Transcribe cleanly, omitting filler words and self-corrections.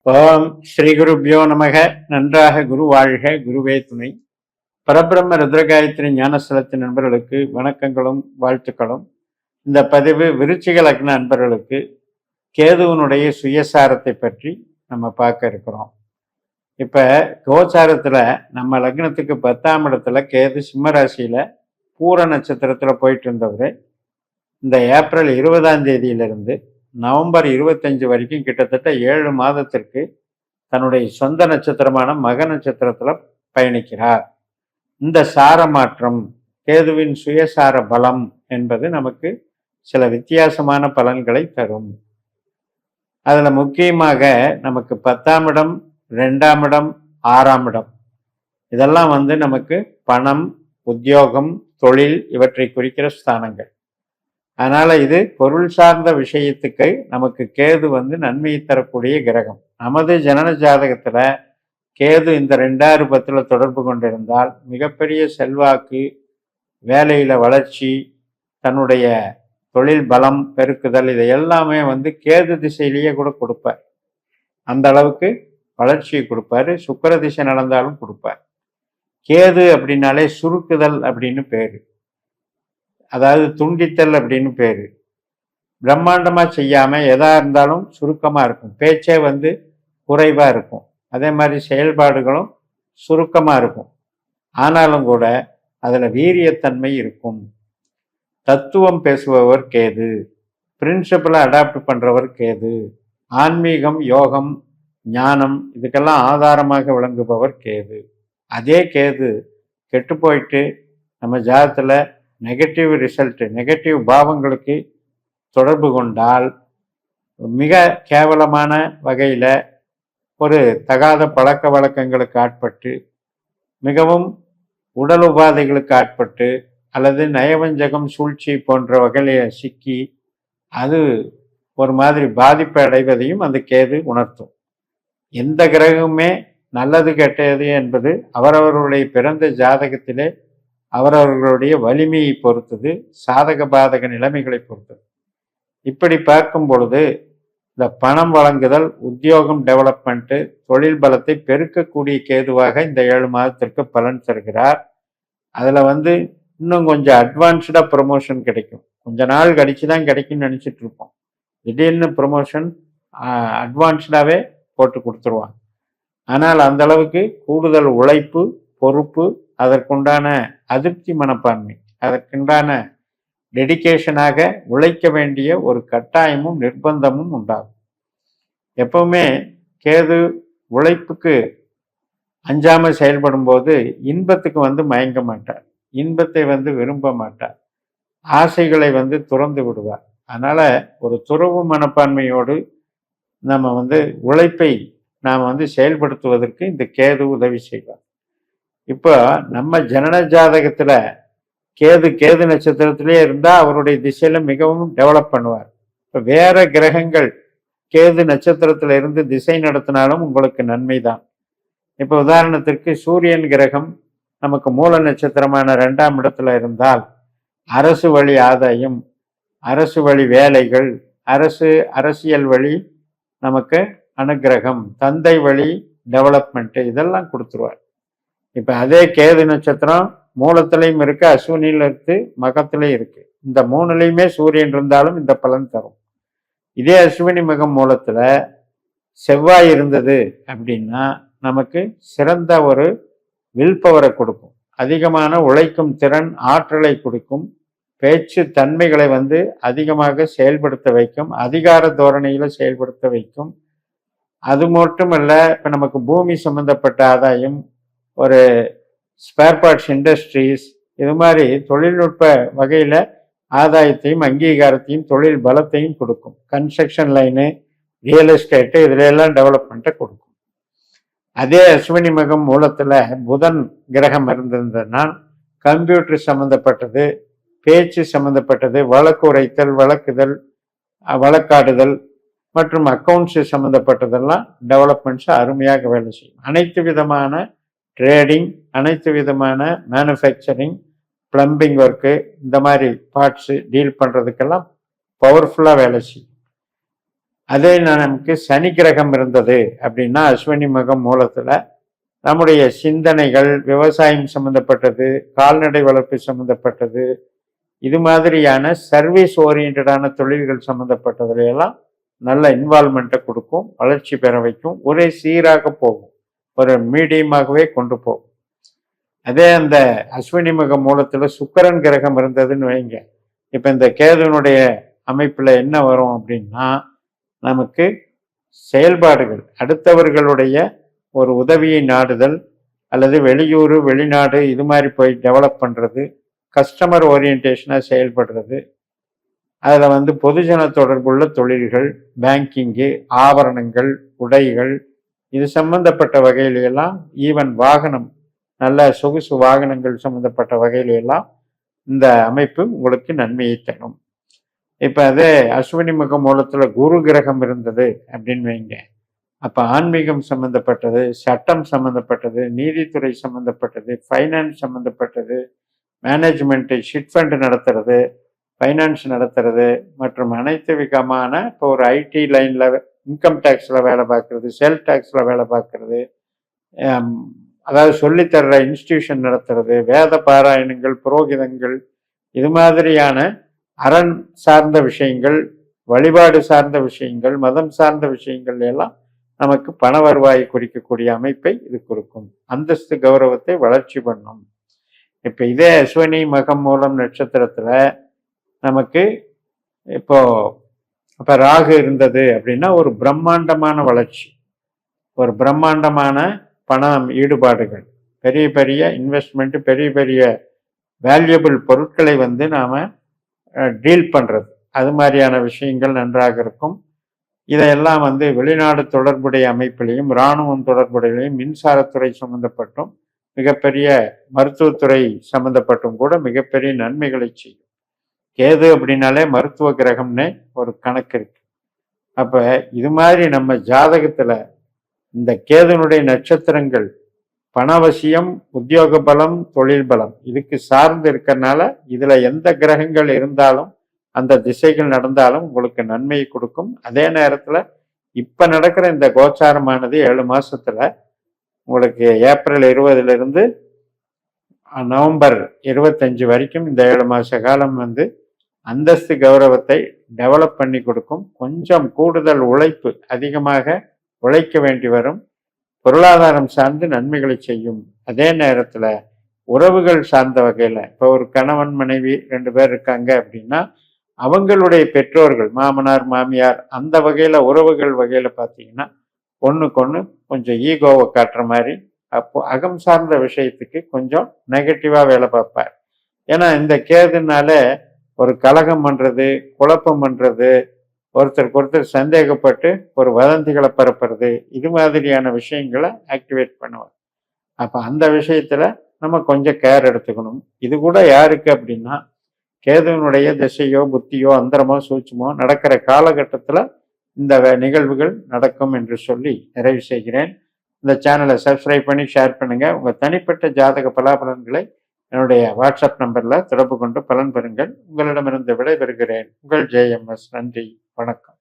ஓம் ஸ்ரீ குருப்யோ நமக. நன்றாக குரு வாழ்க, குருவே துணை. பரபிரம்ம ருத்ரகாயத்ரி ஞானஸ்தலத்தின் நண்பர்களுக்கு வணக்கங்களும் வாழ்த்துக்களும். இந்த பதிவு விருச்சிக லக்ன நண்பர்களுக்கு கேதுவனுடைய சுயசாரத்தை பற்றி நம்ம பார்க்க இருக்கிறோம். இப்ப கோச்சாரத்துல நம்ம லக்னத்துக்கு 10ஆம் இடத்துல கேது சிம்ம ராசியில பூர நட்சத்திரத்துல போயிட்டு இருந்தவர் இந்த ஏப்ரல் 20ஆம் தேதியிலிருந்து நவம்பர் 25 வரைக்கும் கிட்டத்தட்ட 7 மாதத்திற்கு தன்னுடைய சொந்த நட்சத்திரமான மக நட்சத்திரத்துல பயணிக்கிறார். இந்த சார மாற்றம், கேதுவின் சுயசார பலம் என்பது நமக்கு சில வித்தியாசமான பலன்களை தரும். அதுல முக்கியமாக நமக்கு 10ஆம் இடம், 2ஆம் இடம், 6ஆம் இடம் இதெல்லாம் நமக்கு பணம், உத்தியோகம், தொழில் இவற்றை குறிக்கிற ஸ்தானங்கள். அதனால இது பொருள் சார்ந்த விஷயத்துக்கு நமக்கு கேது நன்மையை தரக்கூடிய கிரகம். நமது ஜனன ஜாதகத்துல கேது இந்த 2010 தொடர்பு கொண்டிருந்தால் மிகப்பெரிய செல்வாக்கு, வேலையில வளர்ச்சி, தன்னுடைய தொழில் பலம் பெருக்குதல், இதை எல்லாமே கேது திசையிலேயே கூட கொடுப்பார். அந்த அளவுக்கு வளர்ச்சியை கொடுப்பாரு. சுக்கிர திசை நடந்தாலும் கொடுப்பார். கேது அப்படின்னாலே சுருக்குதல் அப்படின்னு பேரு, அதாவது துண்டித்தல் அப்படின்னு பேரு. பிரம்மாண்டமா செய்யாம எதா இருந்தாலும் சுருக்கமா இருக்கும். பேச்சே குறைவா இருக்கும். அதே மாதிரி செயல்பாடுகளும் சுருக்கமா இருக்கும். ஆனாலும் கூட அதுல வீரியத்தன்மை இருக்கும். தத்துவம் பேசுபவர் கேது, பிரின்சிபலை அடாப்ட் பண்றவர் கேது, ஆன்மீகம், யோகம், ஞானம் இதுக்கெல்லாம் ஆதாரமாக விளங்குபவர் கேது. அதே கேது கெட்டு போயிட்டு நம்ம ஜாதத்துல நெகட்டிவ் ரிசல்ட், நெகட்டிவ் பாவங்களுக்கு தொடர்பு கொண்டால் மிக கேவலமான வகையில் ஒரு தகாத பழக்க வழக்கங்களுக்கு ஆட்பட்டு, மிகவும் உடல் உபாதைகளுக்கு ஆட்பட்டு, அல்லது நயவஞ்சகம், சூழ்ச்சி போன்ற வகையில் சிக்கி அது ஒரு மாதிரி பாதிப்பை அடைவதையும் அந்த கேது உணர்த்தும். எந்த கிரகமுமே நல்லது கெட்டது என்பது அவரவர்களுடைய பிறந்த ஜாதகத்திலே அவரவர்களுடைய வலிமையை பொறுத்தது, சாதக பாதக நிலைமைகளை பொறுத்தது. இப்படி பார்க்கும் பொழுது இந்த பணம் வழங்குதல், உத்தியோகம் டெவலப்மெண்ட்டு, தொழில் பலத்தை பெருக்கக்கூடிய கேதுவாக இந்த 7 மாதத்திற்கு பலன் தருகிறார். அதில் இன்னும் கொஞ்சம் அட்வான்ஸ்டாக ப்ரொமோஷன் கிடைக்கும். கொஞ்ச நாள் கழிச்சு தான் கிடைக்கும்னு நினச்சிட்டு இருப்போம். திடீர்னு ப்ரொமோஷன் அட்வான்ஸ்டாகவே போட்டு கொடுத்துருவாங்க. ஆனால் அந்த அளவுக்கு கூடுதல் உழைப்பு, பொறுப்பு, அதற்குண்டான அதிருப்தி மனப்பான்மை, அதற்குண்டான டெடிகேஷனாக உழைக்க வேண்டிய ஒரு கட்டாயமும் நிர்பந்தமும் உண்டாகும். எப்பவுமே கேது உழைப்புக்கு அஞ்சாம செயல்படும் போது இன்பத்துக்கு மயங்க மாட்டார், இன்பத்தை விரும்ப மாட்டார், ஆசைகளை துறந்து விடுவார். அதனால ஒரு துறவு மனப்பான்மையோடு நம்ம உழைப்பை நாம் செயல்படுத்துவதற்கு இந்த கேது உதவி செய்வார். இப்போ நம்ம ஜனன ஜாதகத்துல கேது நட்சத்திரத்திலே இருந்தா அவருடைய திசையில மிகவும் டெவலப் பண்ணுவார். இப்போ வேற கிரகங்கள் கேது நட்சத்திரத்துல இருந்து திசை நடத்தினாலும் உங்களுக்கு நன்மை தான். இப்போ உதாரணத்திற்கு சூரியன் கிரகம் நமக்கு மூல நட்சத்திரமான 2ஆம் இடத்துல இருந்தால் அரசு வழி ஆதாயம், அரசு வழி வேலைகள், அரசியல் வழி நமக்கு அனுகிரகம், தந்தை வழி டெவலப்மெண்ட் இதெல்லாம் கொடுத்துருவார். இப்ப அதே கேது நட்சத்திரம் மூலத்திலையும் இருக்கு, அஸ்வினில இருக்கு, மகத்திலையும் இருக்கு. இந்த 3லயுமே சூரியன் இருந்தாலும் இந்த பலன் தரும். இதே அஸ்வினி மகம் மூலத்துல செவ்வாய் இருந்தது அப்படின்னா நமக்கு சிறந்த ஒரு வில் பவரை கொடுக்கும், அதிகமான உழைக்கும் திறன், ஆற்றலை கொடுக்கும், பேச்சு தன்மைகளை அதிகமாக செயல்படுத்த வைக்கும், அதிகார தோரணையில செயல்படுத்த வைக்கும். அது மட்டுமல்ல, இப்ப நமக்கு பூமி சம்பந்தப்பட்ட ஆதாயம், ஒரு ஸ்பேர் பார்ட்ஸ் இண்டஸ்ட்ரீஸ், இது மாதிரி தொழில்நுட்ப வகையில் ஆதாயத்தையும் அங்கீகாரத்தையும் தொழில் பலத்தையும் கொடுக்கும். கன்ஸ்ட்ரக்ஷன் லைனு, ரியல் எஸ்டேட்டு இதுல எல்லாம் டெவலப்மெண்ட்டை கொடுக்கும். அதே அஸ்வினி மகம் மூலத்தில் புதன் கிரகம் இருந்திருந்ததுன்னா கம்ப்யூட்டர் சம்மந்தப்பட்டது, பேச்சு சம்மந்தப்பட்டது, வழக்கு உரைத்தல், வழக்காடுதல் மற்றும் அக்கௌண்ட்ஸ் சம்மந்தப்பட்டதெல்லாம் டெவலப்மெண்ட்ஸ் அருமையாக வேலை செய்யும். அனைத்து விதமான ட்ரேடிங், அனைத்து விதமான மேனுஃபேக்சரிங், பிளம்பிங் ஒர்க்கு, இந்த மாதிரி பார்ட்ஸு டீல் பண்ணுறதுக்கெல்லாம் பவர்ஃபுல்லாக வேலை செய்யும். அதே நமக்கு சனி கிரகம் இருந்தது அப்படின்னா அஸ்வினி மகம் மூலத்துல நம்முடைய சிந்தனைகள் விவசாயம் சம்பந்தப்பட்டது, கால்நடை வளர்ப்பு சம்பந்தப்பட்டது, இது மாதிரியான சர்வீஸ் ஓரியன்டான தொழில்கள் சம்பந்தப்பட்டதுல எல்லாம் நல்ல இன்வால்மெண்ட்டை கொடுக்கும், வளர்ச்சி பெற வைக்கும், ஒரே சீராக போகும், ஒரு மீடியமாகவே கொண்டு போகும். அதே அந்த அஸ்வினி மக மூலத்துல சுக்கிரன் கிரகம் இருந்ததுன்னு வைங்க, இப்ப இந்த கேதுனுடைய அமைப்புல என்ன வரும் அப்படின்னா, நமக்கு செயல்பாடுகள் அடுத்தவர்களுடைய ஒரு உதவியை நாடுதல் அல்லது வெளியூர் வெளிநாடு இது மாதிரி போய் டெவலப் பண்ணுறது, கஸ்டமர் ஓரியன்டேஷனாக செயல்படுறது, அதில் பொதுஜன தொடர்புள்ள தொழில்கள், பேங்கிங்கு, ஆபரணங்கள், உடைகள், இது சம்பந்தப்பட்ட வகையிலெல்லாம், ஈவன் வாகனம், நல்ல சொகுசு வாகனங்கள் சம்பந்தப்பட்ட வகையிலெல்லாம் இந்த அமைப்பு உங்களுக்கு நன்மையை தரும். இப்போ அதே அஸ்வினி முக மூலத்தில் குரு கிரகம் இருந்தது அப்படின்னு வைங்க, அப்போ ஆன்மீகம் சம்மந்தப்பட்டது, சட்டம் சம்மந்தப்பட்டது, நீதித்துறை சம்மந்தப்பட்டது, ஃபைனான்ஸ் சம்மந்தப்பட்டது, மேனேஜ்மெண்ட்டு, ஷிட் ஃபண்ட் நடத்துறது, ஃபைனான்ஸ் நடத்துறது மற்றும் அனைத்து விதமான இப்போ ஒரு ஐடி லைனில் இன்கம் டேக்ஸில் வேலை பார்க்குறது, சேல் டேக்ஸில் வேலை பார்க்குறது, அதாவது சொல்லித்தர்ற இன்ஸ்டிடியூஷன் நடத்துறது, வேத பாராயணங்கள், புரோகிதங்கள், இது மாதிரியான அரண் சார்ந்த விஷயங்கள், வழிபாடு சார்ந்த விஷயங்கள், மதம் சார்ந்த விஷயங்கள் எல்லாம் நமக்கு பண வருவாயை குறிக்கக்கூடிய அமைப்பை இது கொடுக்கும். அந்தஸ்து கௌரவத்தை வளர்ச்சி பண்ணும். இப்போ இதே அஸ்வினி மகம் மூலம் நட்சத்திரத்துல நமக்கு இப்போ ராகு இருந்தது அப்படின்னா ஒரு பிரம்மாண்டமான வளர்ச்சி, ஒரு பிரம்மாண்டமான பணம் ஈடுபாடுகள், பெரிய பெரிய இன்வெஸ்ட்மெண்ட், பெரிய பெரிய வேல்யூபிள் பொருட்களை நாம டீல் பண்றது, அது மாதிரியான விஷயங்கள் நன்றாக இருக்கும். இதையெல்லாம் வெளிநாடு தொடர்புடைய அமைப்பிலையும், இராணுவம் தொடர்புடையிலையும், மின்சாரத்துறை சம்பந்தப்பட்டும், மிகப்பெரிய மருத்துவத்துறை சம்பந்தப்பட்டும் கூட மிகப்பெரிய நன்மைகளை செய்யும். கேது அப்படின்னாலே மருத்துவ கிரகம்னே ஒரு கணக்கு இருக்கு. அப்ப இது மாதிரி நம்ம ஜாதகத்துல இந்த கேதுனுடைய நட்சத்திரங்கள் பணவசியம், உத்தியோக பலம், தொழில் பலம் இதுக்கு சார்ந்து இருக்கிறதுனால இதுல எந்த கிரகங்கள் இருந்தாலும் அந்த திசைகள் நடந்தாலும் உங்களுக்கு நன்மையை கொடுக்கும். அதே நேரத்துல இப்ப நடக்கிற இந்த கோச்சாரமானது 7 மாசத்துல உங்களுக்கு ஏப்ரல் 20 நவம்பர் 25 வரைக்கும் இந்த 7 மாச காலம் அந்தஸ்து கௌரவத்தை டெவலப் பண்ணி கொடுக்கும். கொஞ்சம் கூடுதல் உழைப்பு, அதிகமாக உழைக்க வேண்டி வரும். பொருளாதாரம் சார்ந்து நன்மைகளை செய்யும். அதே நேரத்துல உறவுகள் சார்ந்த வகையில இப்போ ஒரு கணவன் மனைவி 2 பேர் இருக்காங்க அப்படின்னா அவங்களுடைய பெற்றோர்கள், மாமனார் மாமியார், அந்த வகையில உறவுகள் வகையில பார்த்தீங்கன்னா ஒண்ணுக்கு கொஞ்சம் ஈகோவை காட்டுற மாதிரி, அப்போ அகம் சார்ந்த விஷயத்துக்கு கொஞ்சம் நெகட்டிவா வேலை பார்ப்பார். ஏன்னா இந்த கேதுனால ஒரு கலகம் பண்றது, குழப்பம் பண்றது, ஒருத்தருக்கு ஒருத்தர் சந்தேகப்பட்டு ஒரு வதந்திகளை பரப்புறது, இது மாதிரியான விஷயங்களை ஆக்டிவேட் பண்ணுவார். அப்ப அந்த விஷயத்துல நம்ம கொஞ்சம் கேர் எடுத்துக்கணும். இது கூட யாருக்கு அப்படின்னா கேதுவனுடைய திசையோ புத்தியோ அந்தரமோ சூட்சுமோ நடக்கிற காலகட்டத்துல இந்த நிகழ்வுகள் நடக்கும் என்று சொல்லி நிறைவு செய்கிறேன். இந்த சேனலை சப்ஸ்கிரைப் பண்ணி ஷேர் பண்ணுங்க. உங்க தனிப்பட்ட ஜாதக பலாபலன்களை என்னுடைய வாட்ஸ்அப் நம்பர்ல தொடர்பு கொண்டு பலன் பெறுங்கள். உங்களிடமிருந்து விடைபெறுகிறேன். உங்கள் JMS. நன்றி, வணக்கம்.